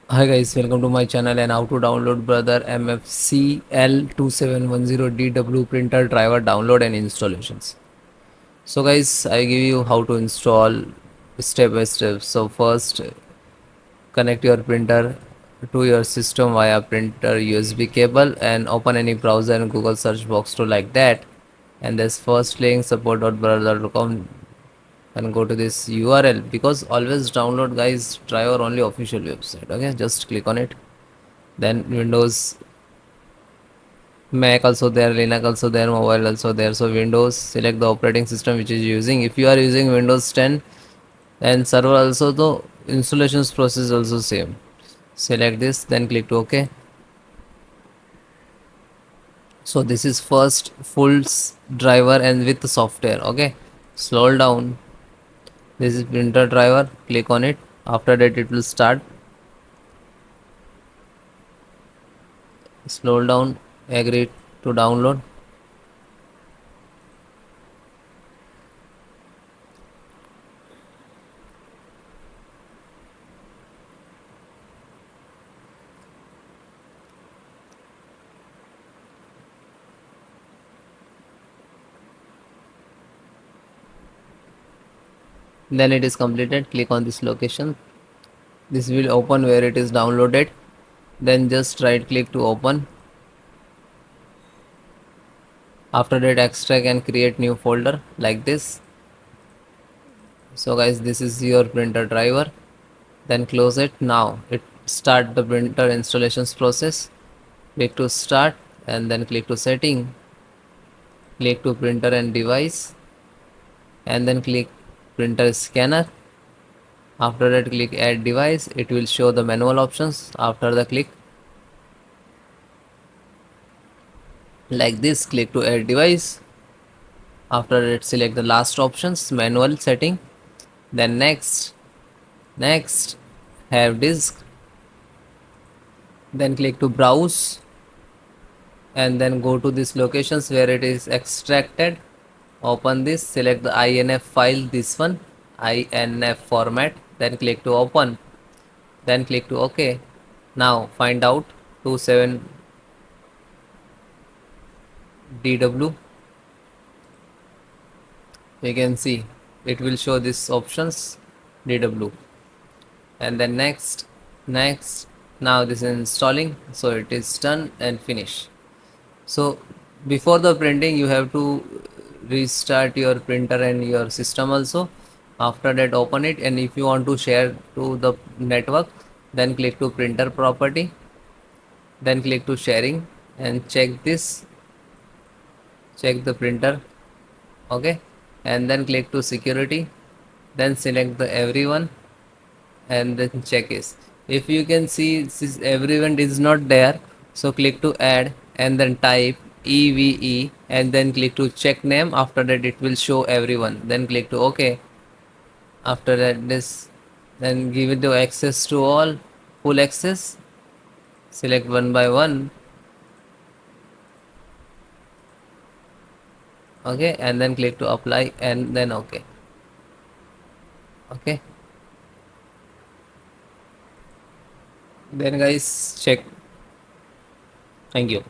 Hi guys, welcome to my channel and how to download brother MFC-L2710DW printer driver download and installations. So guys, I give you how to install step by step. So first connect your printer to your system via printer USB cable and open any browser and Google search box to like that. And this first link support.brother.com and go to this URL because always download guys driver only official website. Okay, just click on it. Then Windows, Mac also there, Linux also there, mobile also there. So Windows, select the operating system which is using. If you are using Windows 10 and server also, the installations process also same. Select this, then click to OK. So this is first full driver and with the software. Okay, scroll down. This is printer driver. Click on it. After that, it will start. Scroll down. Agree to download. Then it is completed. Click on this location. This will open where it is downloaded. Then just right click to open. After that, extract and create new folder like this. So guys, this is your printer driver. Then close it. Now it start the printer installations process. Click to start and then click to setting. Click to printer and device and then click printer scanner. After that, click add device. It will show the manual options. After the click like this, click to add device. After that, select the last options, manual setting. Then next have disk. Then click to browse and then go to these locations where it is extracted. Open this, select the INF file, this one, INF format. Then click to open. Then click to OK. Now find out 27DW. You can see it will show this options DW. And then next. Now this is installing, so it is done and finish. So before the printing you have to restart your printer and your system also. After that, open it, and if you want to share to the network, then click to printer property, then click to sharing and check this, check the printer. Okay, and then click to security, then select the everyone and then check is. If you can see this everyone is not there, so click to add and then type EVE and then click to check name. After that, it will show everyone, then click to OK. After that, this, then give it the access to all, full access. Select one by one. Okay, and then click to apply and then OK. Okay, then guys check. Thank you.